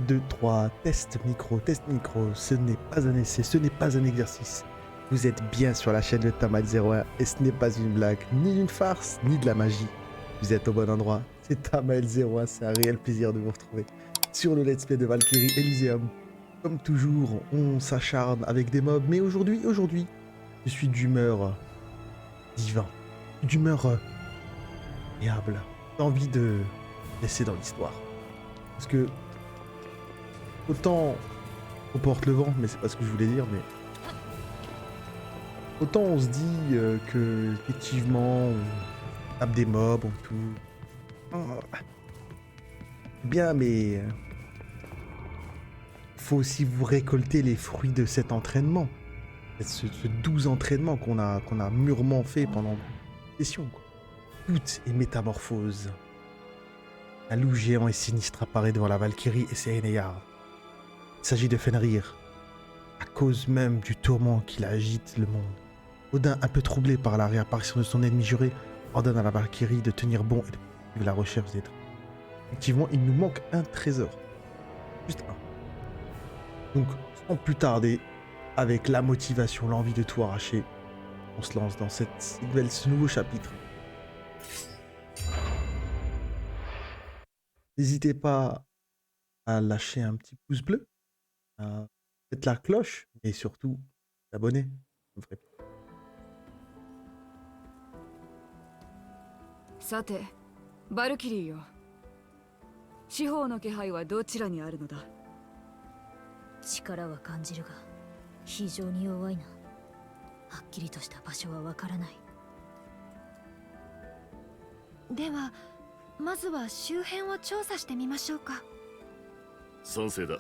2, 3, test micro, ce n'est pas un essai, ce n'est pas un exercice. Vous êtes bien sur la chaîne de Tamael01 et ce n'est pas une blague, ni une farce, ni de la magie. Vous êtes au bon endroit, c'est Tamael01, c'est un réel plaisir de vous retrouver sur le let's play de Valkyrie Elysium. Comme toujours, on s'acharne avec des mobs, mais aujourd'hui, je suis d'humeur divin, d'humeur agréable. J'ai envie de laisser dans l'histoire. Parce que autant on porte le vent, mais c'est pas ce que je voulais dire, mais autant on se dit que effectivement on tape des mobs, on tout. Bien, mais faut aussi vous récolter les fruits de cet entraînement, ce doux entraînement qu'on a mûrement fait pendant une session. Tout est métamorphose. Un loup géant et sinistre apparaît devant la Valkyrie et ses Eneyard. Il s'agit de Fenrir, à cause même du tourment qui agite le monde. Odin, un peu troublé par la réapparition de son ennemi juré, ordonne à la Valkyrie de tenir bon et de poursuivre la recherche des trésors. Effectivement, il nous manque un trésor. Juste un. Donc, sans plus tarder, avec la motivation, l'envie de tout arracher, on se lance dans ce nouveau chapitre. N'hésitez pas à lâcher un petit pouce bleu, à mettre la cloche et surtout s'abonner. Ça me ferait plaisir. さて、バルキリーよ。司法の気配はどちらにあるのだ。力は感じるが、非常に弱いな。はっきりとした場所はわからない。では、まずは周辺を調査してみましょうか。賛成だ。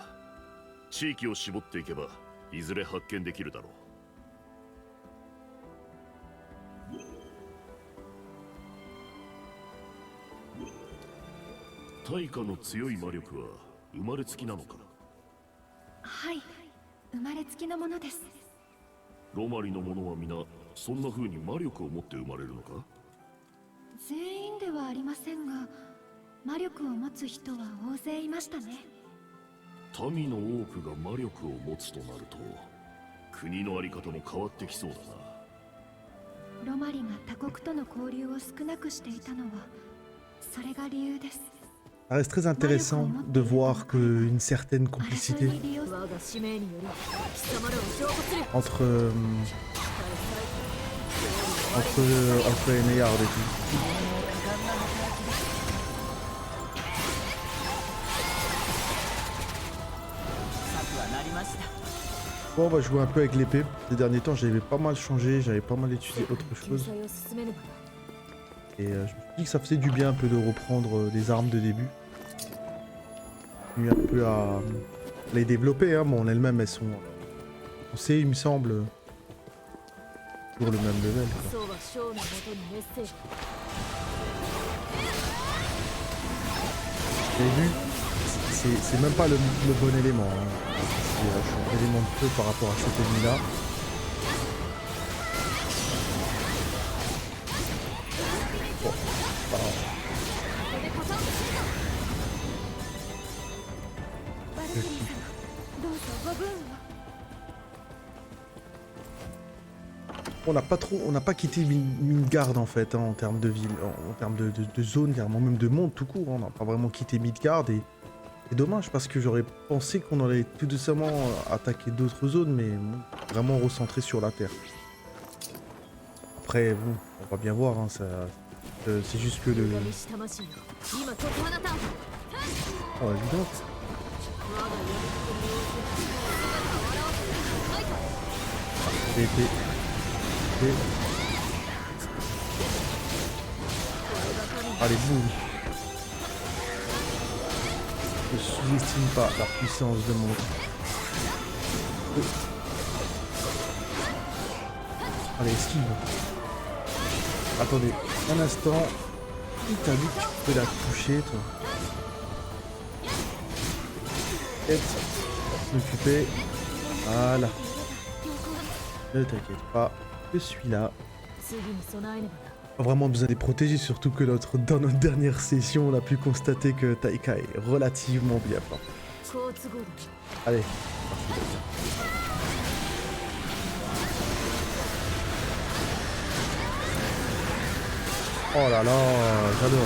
地域を絞っていけば、いずれ発見できるだろう。対価の強い魔力は生まれつきなのか。はい、生まれつきのものです。ロマリの者は皆そんな風に魔力を持って生まれるのか。全員ではありませんが、魔力を持つ人は大勢いましたね。民の多くが魔力を持つとなると、国の在り方も変わってきそうだな。ロマリが他国との交流を少なくしていたのは、それが理由です。Ça reste très intéressant de voir qu'une certaine complicité entre Eneyard et tout. Bon, on va jouer un peu avec l'épée. Ces derniers temps, j'avais pas mal changé, j'avais pas mal étudié autre chose. Et je me suis dit que ça faisait du bien un peu de reprendre des armes de début. Un peu à les développer, hein. Bon, en elles-mêmes, elles sont... On sait, il me semble, toujours le même level, quoi. Vous avez vu, c'est même pas le bon élément, hein. C'est un élément de feu par rapport à cet ennemi-là. Bon, on n'a pas quitté Midgard en fait, hein, en termes de ville, en termes de zone, carrément même de monde tout court. On n'a pas vraiment quitté Midgard et c'est dommage parce que j'aurais pensé qu'on allait tout doucement attaquer d'autres zones, mais bon, vraiment recentré sur la Terre. Après, bon, on va bien voir, hein, c'est juste que le... Oh, évident. Allez, boum. Ne sous-estime pas la puissance de mon... Allez, esquive. Attendez, un instant. Qui t'a dit que tu peux la toucher, toi? Tête. M'occuper. Voilà. Ne t'inquiète pas, je suis là. Pas vraiment besoin d'être protégé, surtout que dans notre dernière session, on a pu constater que Taika est relativement bien fort. 好都合だ。 Allez. Oh là là, j'adore.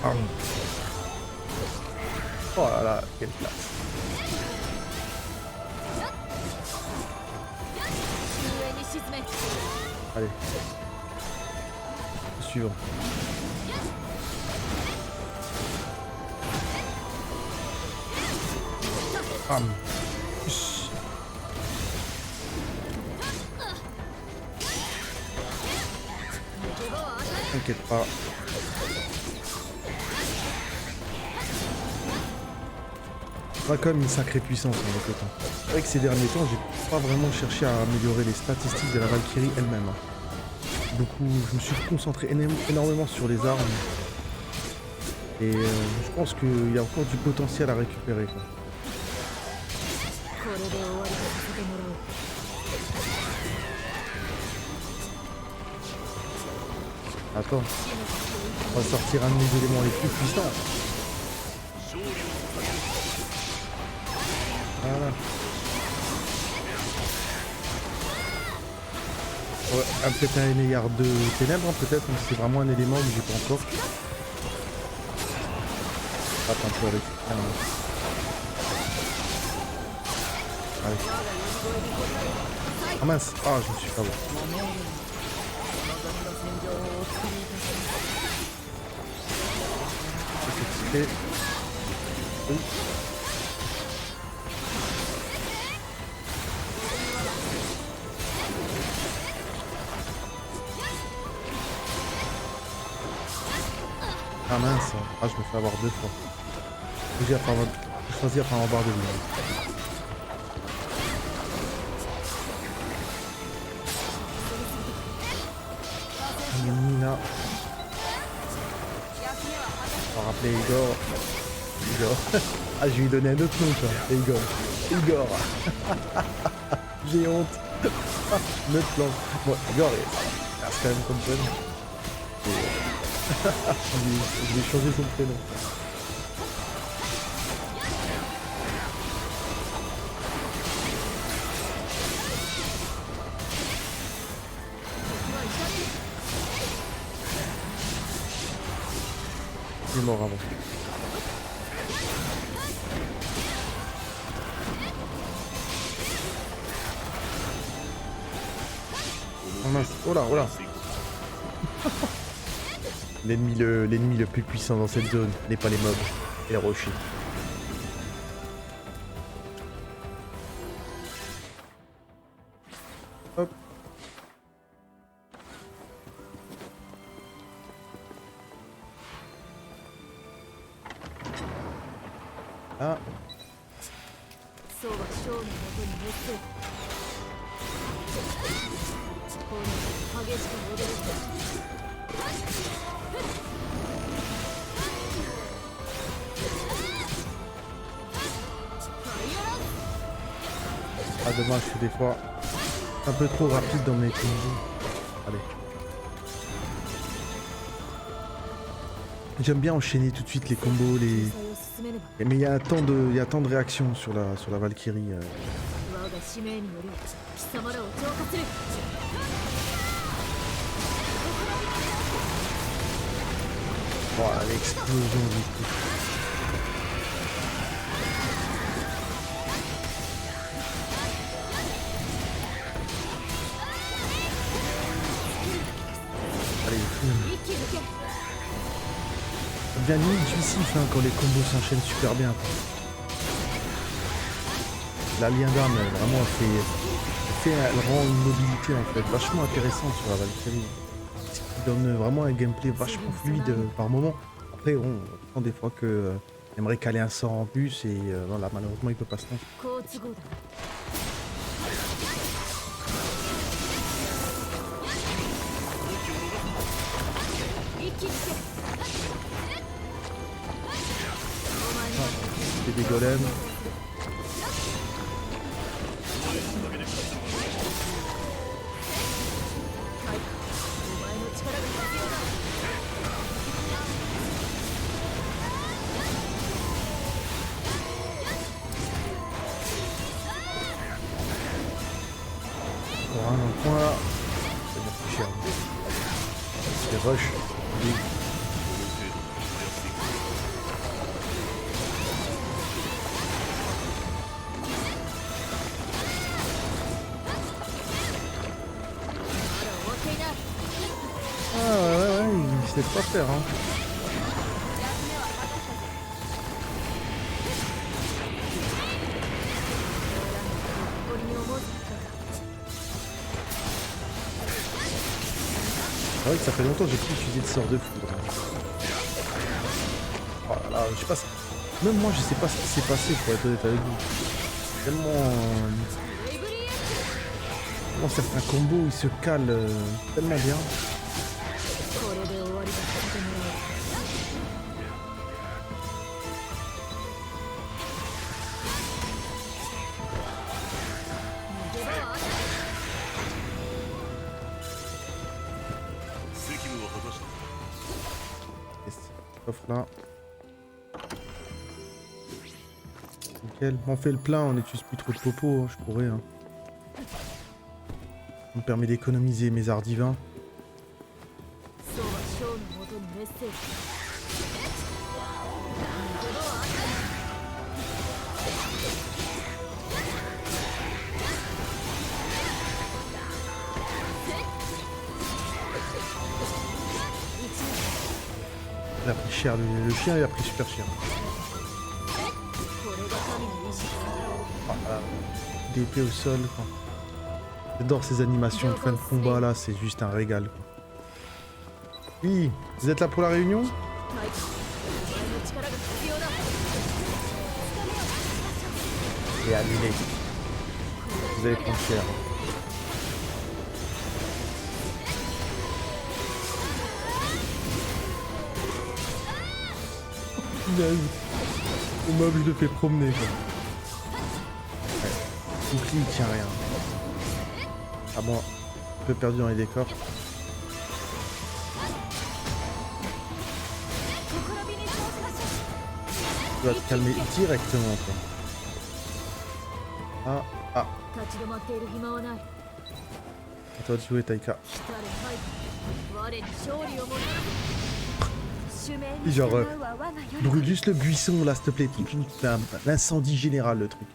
Ah. Oh là là, quelle classe. 中へに沈め。 Allez. Suivant. Bam. Ush. T'inquiète pas. On a quand même une sacrée puissance avec le temps. C'est vrai que ces derniers temps, j'ai pas vraiment cherché à améliorer les statistiques de la Valkyrie elle-même. Beaucoup, je me suis concentré énormément sur les armes. Et je pense qu'il y a encore du potentiel à récupérer, quoi. これで終わりとさせてもらおう。 Attends, on va sortir un de mes éléments les plus puissants. Voilà. Ouais, peut-être un énéard de ténèbres, peut-être, mais c'est vraiment un élément que j'ai pas encore. Attends, on peut récupérer un... Allez. Ah mince, ah je me suis pas bon. C'est fait. Oui. Ah mince, ah je me fais avoir deux fois. J'ai choisi à en avoir deux. Nina. On va rappeler Igor. Igor. Ah, je lui ai donné un autre nom, toi. Igor. Igor. J'ai honte. Notre plan. Bon, Igor, il reste quand même comme ça. Je vais changer son prénom. Il est mort avant. Oh mince, oh là, oh là. L'ennemi le plus puissant dans cette zone n'est pas les mobs, et les rochers. Hop. Ah. そうは将のもとに熱する。炎が激しく戻る。 Ah dommage, je suis des fois un peu trop rapide dans mes combos. Allez. J'aime bien enchaîner tout de suite les combos, les... Mais il y a tant de réactions sur la Valkyrie. 我が使命により貴様らを浄化する。 Voilà, l'explosion du coup. Allez, ça devient limite jouissif hein, quand les combos s'enchaînent super bien. La lien d'arme, vraiment, elle rend une mobilité en fait vachement intéressante sur la Valkyrie. Ce qui donne vraiment un gameplay vachement fluide par moment. Après, on prend des fois que aimerait caler un sort en plus et voilà, malheureusement il peut pas se lancer. 好都合だ。 C'est des golems. point là, ça devient plus cher. C'est rush. Oui. Ah ouais, il se laisse pas faire hein. C'est vrai que ça fait longtemps que j'ai plus utilisé de sort de foudre. Oh là là, je sais pas. Même moi je sais pas ce qui s'est passé pour être honnête avec vous. Tellement. Tellement certains combos ils se calent tellement bien. Coffre là. Nickel. On fait le plein, on n'utilise plus trop de popo, hein, je pourrais. Hein. Ça me permet d'économiser mes arts divins. Il a pris cher, le chien il a pris super cher. Voilà. D'épée au sol. Quoi. J'adore ces animations de fin de combat là, c'est juste un régal. Quoi. Oui, vous êtes là pour la réunion? Et annulé. Vous allez prendre cher. Au meuble, je le fais promener. Quoi. Ouais. Bouclier, il tient rien. Ah bon, un peu perdu dans les décors. Tu vas te calmer directement. Quoi. Ah, ah. À toi de jouer, Taika. Genre, brûle juste le buisson là, s'il te plaît. L'incendie général, le truc.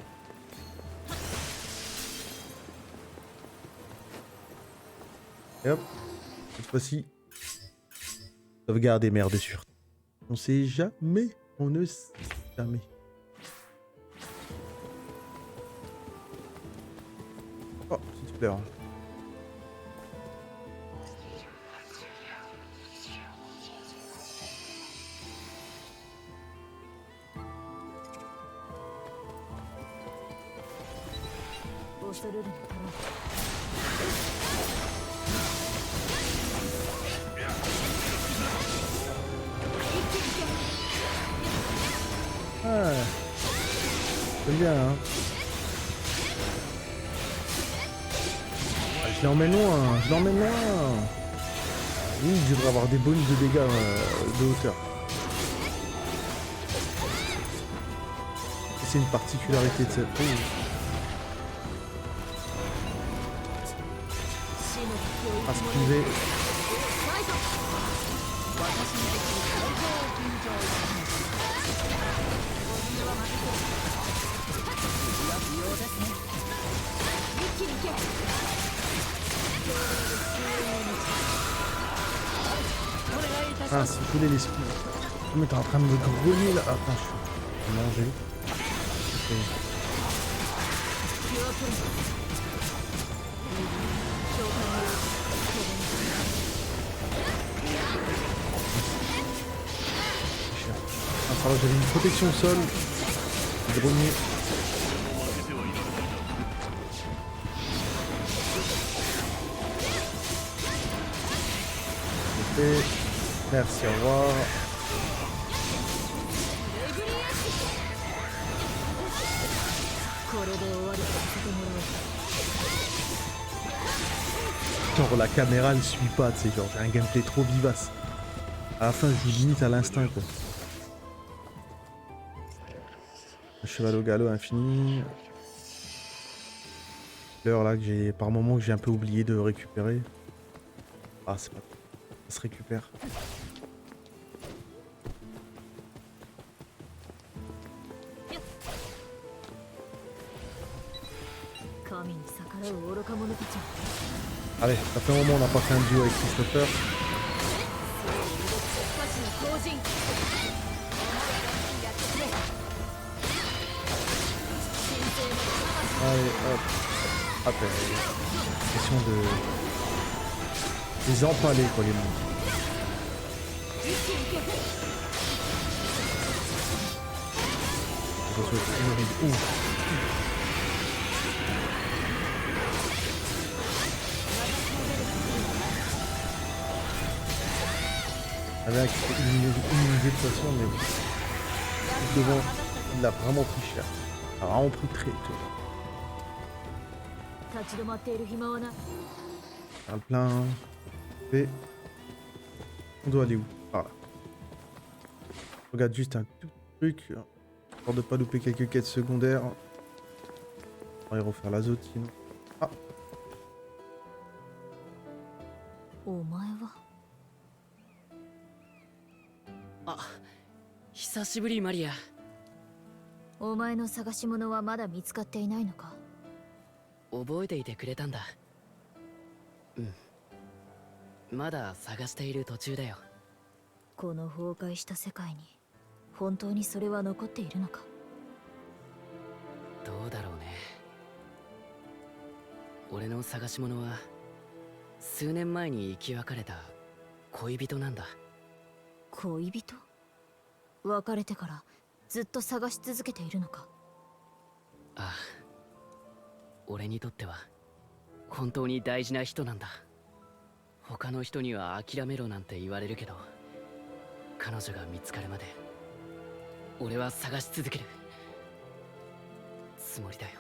Et hop, cette fois-ci, sauvegarde et merde sûre. On sait jamais, on ne sait jamais. Oh, petite fleur. Ah, c'est bien hein. Ah, je l'emmène loin, je l'emmène loin. Oui, il devrait avoir des bonus de dégâts de hauteur. C'est une particularité de cette... À se priver. Ah, si vous voulez l'esprit. Mais t'es en train de me grogner là. Attends, je vais manger. Okay. Alors j'avais une protection au sol. Grogner. Ok. Merci, au revoir. Genre la caméra ne suit pas, tu sais, genre j'ai un gameplay trop vivace. À la fin je joue limite à l'instinct quoi. Le cheval au galop infini. L'heure là que j'ai par moment que j'ai un peu oublié de récupérer. Ah c'est pas. Ça se récupère. 神に逆らう愚か者たちは Allez, ça fait un moment on n'a pas fait un duo avec Christopher. 歌詞の後人 Allez, hop. Après, question de les empaler quoi les monstres. Ouf. Avec une idée de toute façon, mais devant, il a vraiment pris cher. Il a vraiment pris très tôt. 立ち止まっている暇はない Un plein. Et on doit aller où? Par là. Je regarde juste un tout truc. Histoire de pas louper quelques quêtes secondaires. On va y refaire la zone sinon. Ah, お前はあ、久しぶりマリア。お前の探し物はまだ見つかっていないのか覚えていてくれたんだ。うん。まだ探している途中だよ。この崩壊した世界に本当にそれは残っているのかどうだろうね。俺の探し物は数年前に生き別れた恋人なんだ。恋人別れてからずっと探し続けているのかああ、俺にとっては本当に大事な人なんだ。他の人には諦めろなんて言われるけど、彼女が見つかるまで俺は探し続けるつもりだよ。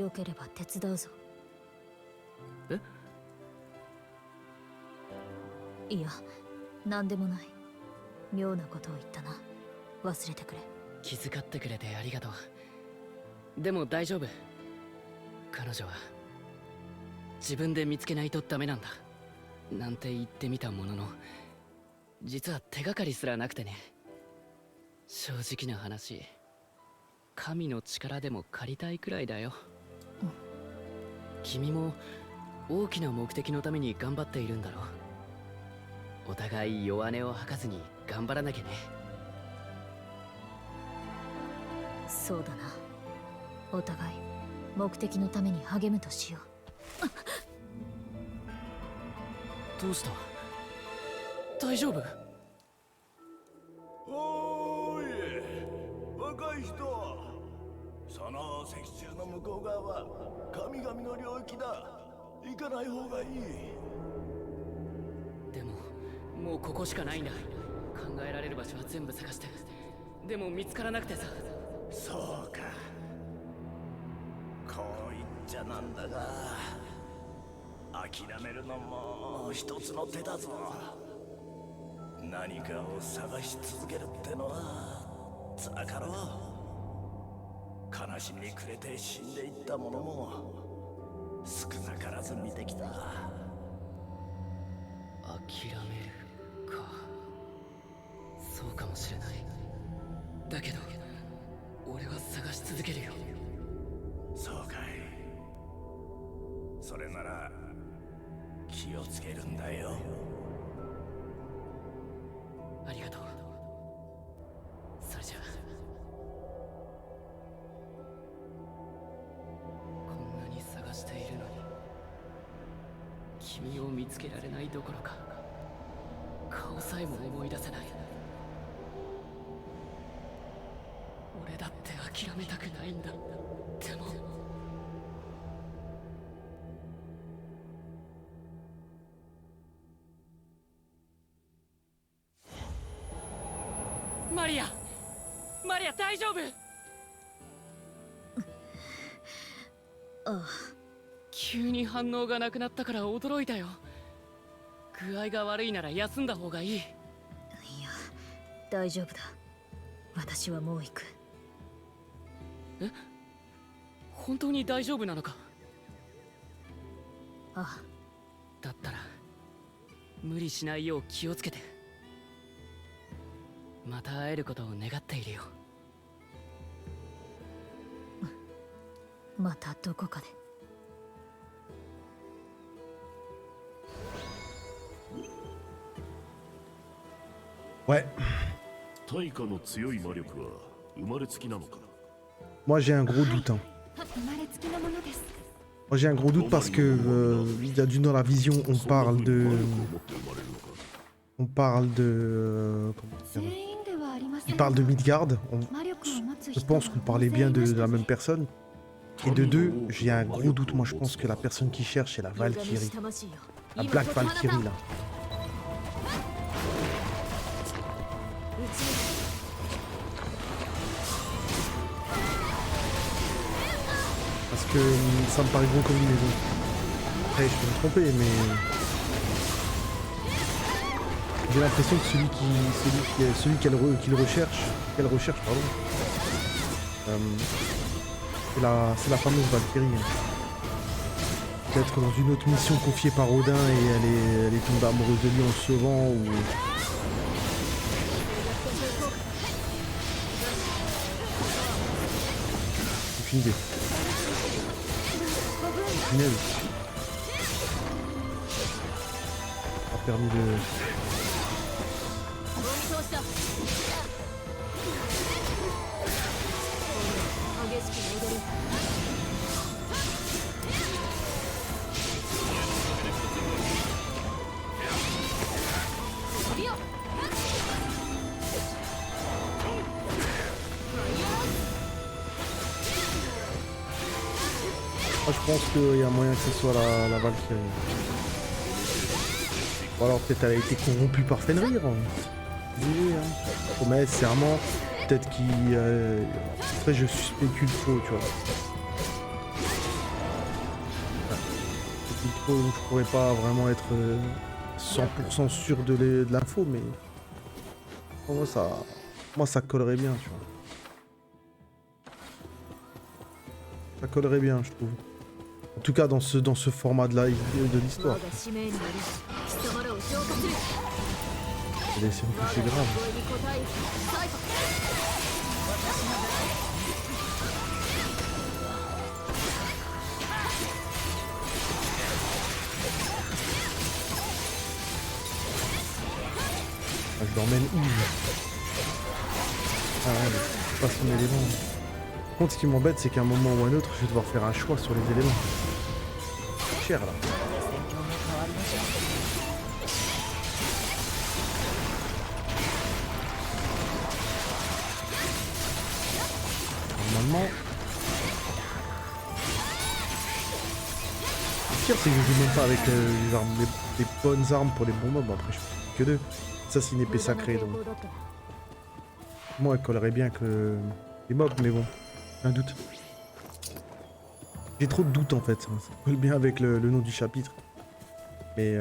よければ手伝うぞえ？いや、何でもない。妙なことを言ったな。忘れてくれ。気遣ってくれてありがとう。でも大丈夫。彼女は自分で見つけないとダメなんだなんて言ってみたものの、実は手がかりすらなくてね。正直な話、神の力でも借りたいくらいだよ。君も大きな目的のために頑張っているんだろう。お互い弱音を吐かずに頑張らなきゃね。そうだな。お互い目的のために励むとしよどうした？大丈夫？おーい、若い人。その石柱の向こう側は神々の領域だ。行かない方がいい。でももうここしかないんだ。考えられる場所は全部探して、でも見つからなくてさ。そうか。こう言っちゃなんだが、諦めるのも一つの手だぞ。何かを探し続けるってのは辛かろう。悲しみに暮れて死んでいった者も少なからず見てきた。諦めるか。そうかもしれない。だけど俺は探し続けるよ。そうかい。それなら気をつけるんだよ。ありがとう。それじゃあ。こんなに探しているのに君を見つけられないどころか顔さえも思い出せない。俺だって諦めたくないんだ。でもマリア、マリア大丈夫？ああ、急に反応がなくなったから驚いたよ。具合が悪いなら休んだ方がいい。いや、大丈夫だ。私はもう行く。え？本当に大丈夫なのか？あだったら無理しないよう気をつけて。また会えることを願っているよ。またどこかで。Ouais. 対価の強い魔力は生まれつきなのか。 Moi j'ai un gros doute. Hein. 生まれつきのものです。 Moi j'ai un gros doute parce que il y a dans la vision on parle de comment dire, 全員ではありません il が parle de Midgard. 魔力を持つ Je 人 pense は qu'on 大 parlait 勢 bien いま de した la ね même personne. Et de deux, j'ai un gros doute. Moi je pense que la personne qui cherche c'est la 歪みし Valkyrie. 魂よ La 今 Black 解き放た Valkyrie là. 打ち抜く Parce que ça me paraît gros comme une maison. Après je peux me tromper mais... J'ai l'impression que celui qu'elle recherche, pardon, c'est la fameuse Valkyrie. Peut-être dans une autre mission confiée par Odin et elle est tombée amoureuse de lui en le sauvant ou... Aucune idée. Punaise. A permis de... お見通しだ激しく踊る Moi je pense qu'il y a moyen que ce soit la Valkyrie. Ou alors peut-être elle a été corrompue par Fenrir. Oui, hein. Promesse, serment, peut-être qu'il... Après je spécule trop, tu vois. Je trop, je pourrais pas vraiment être 100% sûr de l'info, mais... Moi ça collerait bien, tu vois. Ça collerait bien, je trouve. En tout cas, dans ce format-là de l'histoire. 我が使命により貴様らを浄化する C'est une touche grave. 声に応えるサイコ Ah, je l'emmène où là? Ah ouais, c'est pas son élément. Par contre, ce qui m'embête, c'est qu'à un moment ou un autre, je vais devoir faire un choix sur les éléments. C'est cher là. Normalement... Le pire, c'est que je joue même pas avec les armes, les bonnes armes pour les bons mobs. Après, je fais que deux. Ça, c'est une épée sacrée, donc... だった Moi, elle collerait bien que les mobs, mais bon, j'ai un doute. J'ai trop de doutes en fait, ça colle bien avec le nom du chapitre. Mais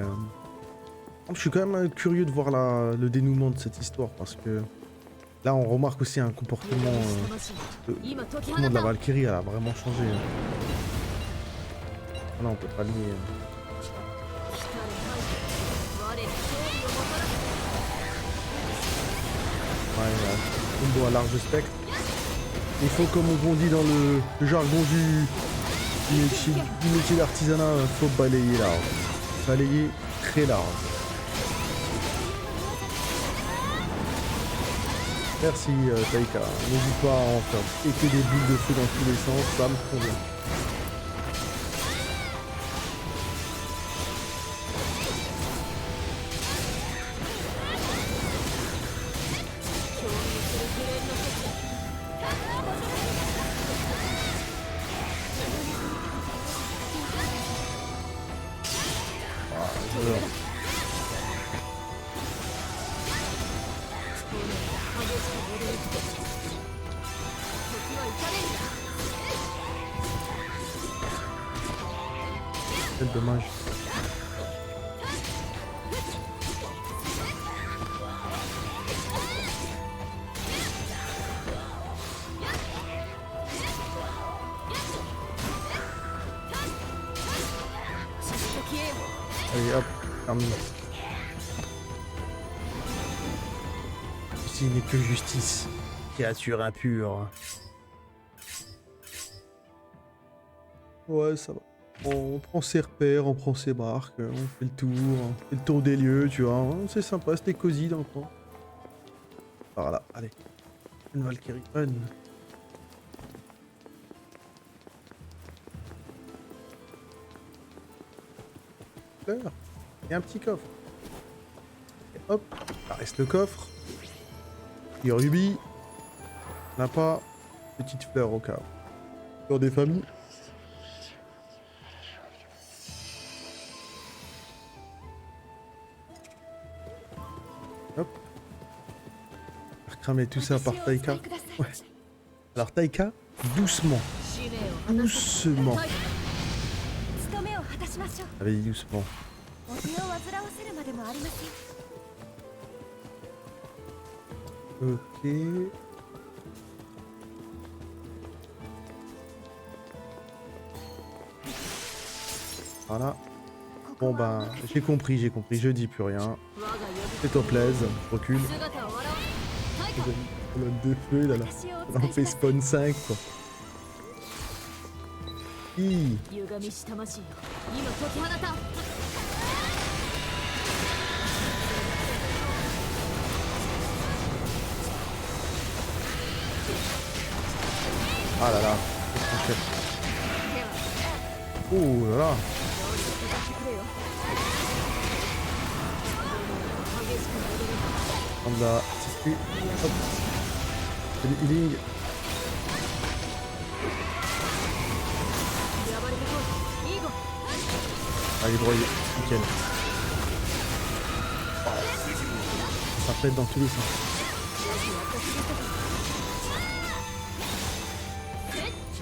je suis quand même curieux de voir le dénouement de cette histoire parce que là, on remarque aussi un comportement. Le comportement de la Valkyrie, elle a vraiment changé. Hein. Là, on peut pas le nier. Hein. Ouais, combo à large spectre. Il faut, comme on dit dans le jargon du métier d'artisanat, faut balayer large. Balayer très large. Merci Taika. N'hésite pas à en faire péter des bulles de feu dans tous les sens, ça me convient. Quel dommage. Allez, hop, terminé. Ceci n'est que justice. Créature impure. Ouais, ça va. On prend ses repères, on prend ses marques, on fait le tour des lieux, tu vois. C'est sympa, c'était cosy dans le coin. Voilà, allez. Une Valkyrie, une. Fleur. Et un petit coffre. Et hop, ça reste le coffre. Et rubis. On n'a pas. Petite fleur au cas où. Fleur des familles. Hop. Cramer tout ça par Taika. Ouais. Alors Taika, doucement. Doucement. 務めを果たしましょう。 Allez, doucement. お手を煩わせるまでもありません。 Ok. Voilà. Bon ben, j'ai compris, je dis plus rien. Fais-toi plaise, je recule. Problème de feu là, là. On fait spawn 5 quoi. Hi. 歪みし魂よ今解き放た Ah là là, qu'est-ce qu'on fait? Oh là là. On a circuit. Hop. C'est le healing. Allez, broyer. Nickel. Oh. Ça pète dans tous les sens.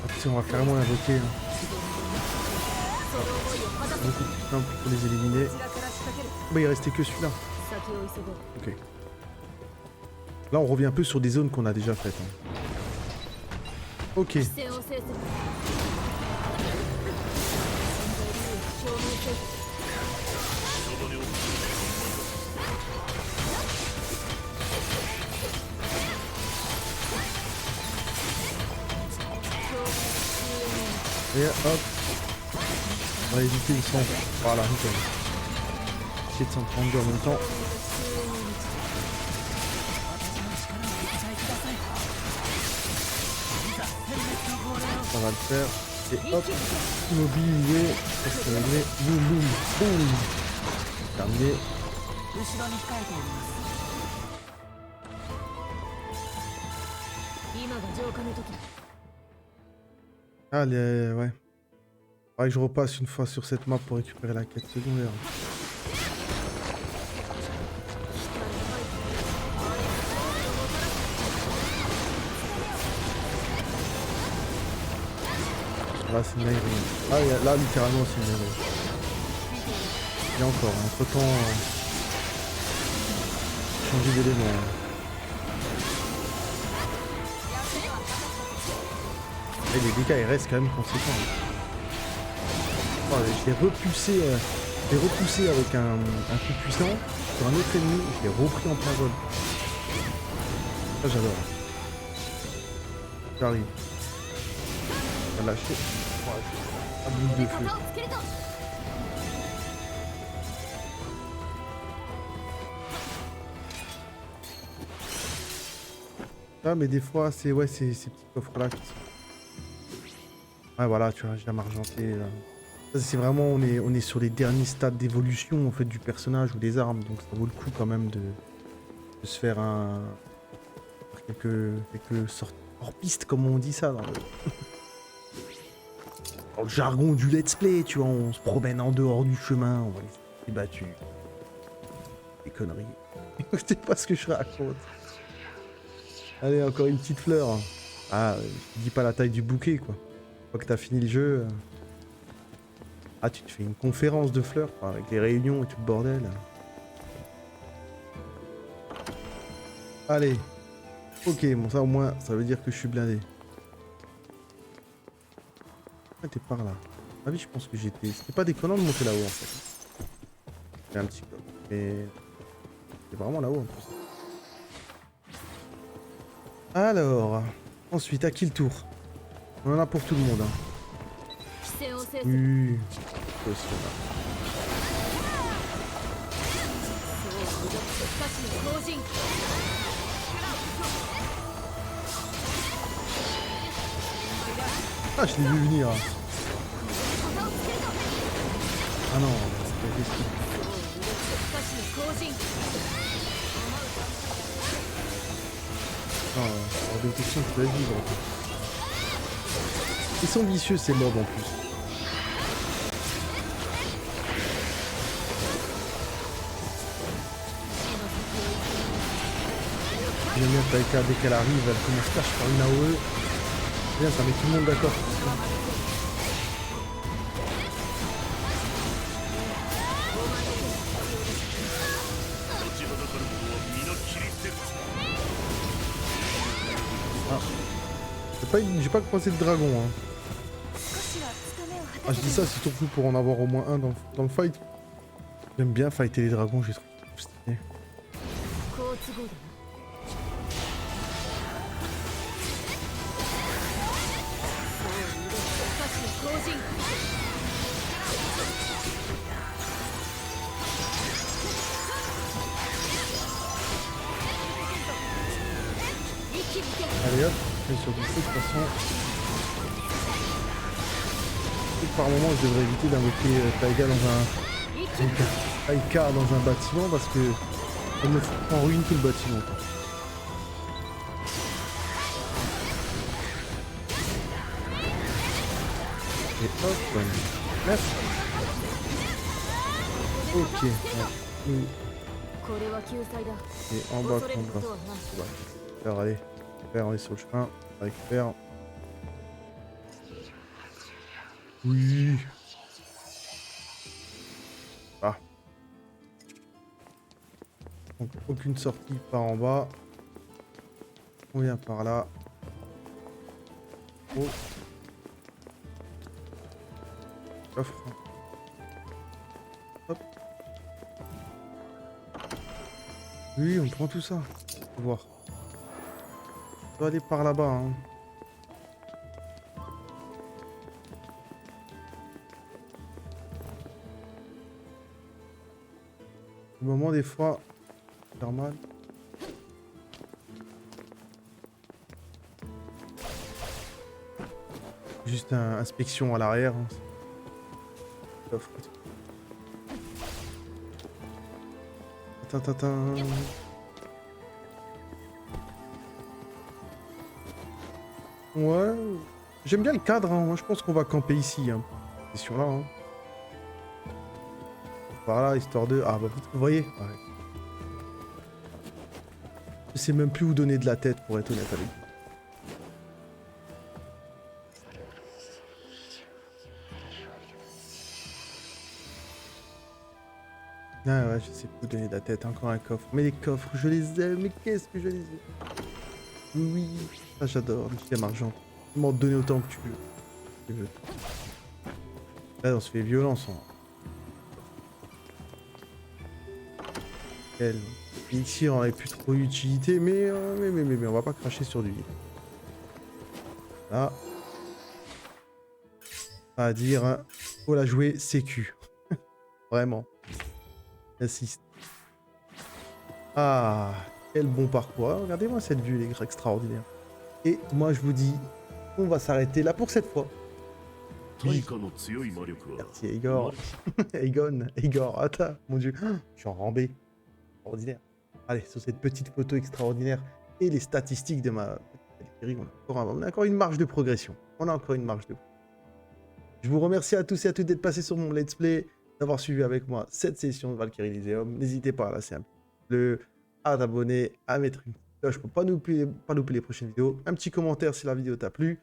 Attention, on va carrément l'invoquer. Hein. Beaucoup plus simple pour les éliminer. Bah, il restait que celui-là. Ok. Là, on revient un peu sur des zones qu'on a déjà faites. Hein. Ok. Et hop. On va éviter le sang. Voilà, nickel. Essayer de s'en prendre en même temps. Ça va le faire. Et hop, immobilisé. Ça c'est réglé. Boum, boum, boum. Terminé. Allez, ouais. Faudrait que je repasse une fois sur cette map pour récupérer la quête secondaire. Là c'est une dinguerie. Ah là littéralement c'est une dinguerie. Et encore, entre temps changer d'élément. Et les dégâts ils restent quand même conséquents. Oh, je l'ai repoussé avec un coup puissant sur un autre ennemi, je l'ai repris en plein vol. Ça j'adore. J'arrive. On va lâcher. Un boule de feu. Ah mais des fois c'est ouais ces petits coffres là qui sont. Ouais voilà tu vois j'ai la argenté là. Ça c'est vraiment on est sur les derniers stades d'évolution en fait du personnage ou des armes donc ça vaut le coup quand même de se faire quelques sortes hors piste comme on dit ça dans le jargon du let's play tu vois on se promène en dehors du chemin on va les battus. Des conneries. Je sais pas ce que je raconte. Allez encore une petite fleur. Ah je dis pas la taille du bouquet quoi. Une fois que t'as fini le jeu. Ah, tu te fais une conférence de fleurs avec les réunions et tout le bordel. Allez. Ok, bon ça au moins, ça veut dire que je suis blindé. Ah, t'es par là. Ah oui, je pense que j'étais... C'était pas déconnant de monter là-haut en fait. un petit coffre. Mais c'est vraiment là-haut en plus. Alors, ensuite, à qui le tour? On en a pour tout le monde. Hein. 規制を制する Oui. Ça aussi, on a. そう無力と不可視の後陣 Ah, je l'ai vu venir. Ah non, c'est pas そう無力と不可視の後陣 Non, hors de question que tu vas vivre. Ils sont vicieux ces mobs en plus. J'aime bien Taika, dès qu'elle arrive, elle commence cache par une AOE. Bien, ça met tout le monde d'accord. Ah. J'ai pas croisé de dragon. Hein. 少しは務めを果 Ah, た je せ dis ça, c'est surtout pour en avoir au moins un dans le fight. J'aime bien fighter les dragons, j'ai trouvé stylé. 好都合だなそう無力と不可視の後陣 一気に行け Allez hop, je vais sur du feu de toute façon. Et par moment, je devrais éviter d'invoquer Taika dans un... 一気に Taika dans un bâtiment parce que elle me fout en ruine tout le bâtiment. Et hop, merci. Ok, ouais. これは救済だ Et en bas, 恐れる on ことはない va allez, récupère, on est sur le chemin, on récupère. Oui. Ah. Donc aucune sortie par en bas. On vient par là. Oh. Coffre. Hop. Oui, on prend tout ça. On va voir. On va aller par là-bas. Hein. Au moment des fois, c'est normal. Juste un inspection à l'arrière. Hein. Coffre. Tintin. Ouais, j'aime bien le cadre. Hein. Moi, je pense qu'on va camper ici. Hein. Question là. Hein. Voilà, histoire de. Ah bah vous voyez. Ouais. Je sais même plus où donner de la tête pour être honnête avec vous. Ah ouais, je sais plus où donner de la tête, encore un coffre. Mais les coffres, je les aime, mais qu'est-ce que je les aime. Oui, ça j'adore, les gemmes argent. Tu m'en donner autant que tu veux. Là, on se fait violence. Hein. L'élixir en avait plus trop d'utilité, mais on va pas cracher sur du vide. Là. Pas à dire, hein. Faut la jouer sécu. Vraiment. Assiste. Ah, quel bon parcours. Alors, regardez-moi cette vue, elle est extraordinaire. Et moi, je vous dis, on va s'arrêter là pour cette fois. トイカの強い魔力は Merci, Igor. Igor, attends, mon dieu. Je suis enrambé. Extraordinaire. Allez, sur cette petite photo extraordinaire et les statistiques de ma série, on a encore une marge de progression. Je vous remercie à tous et à toutes d'être passés sur mon let's play, d'avoir suivi avec moi cette session de Valkyrie Elysium. N'hésitez pas à lâcher un bleu, à t'abonner, à mettre une cloche pour pas louper les prochaines vidéos. Un petit commentaire si la vidéo t'a plu.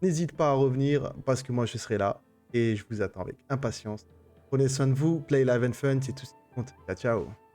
N'hésite pas à revenir parce que moi je serai là et je vous attends avec impatience. Prenez soin de vous, play live and fun, c'est tout ce qui compte. Ciao, ciao.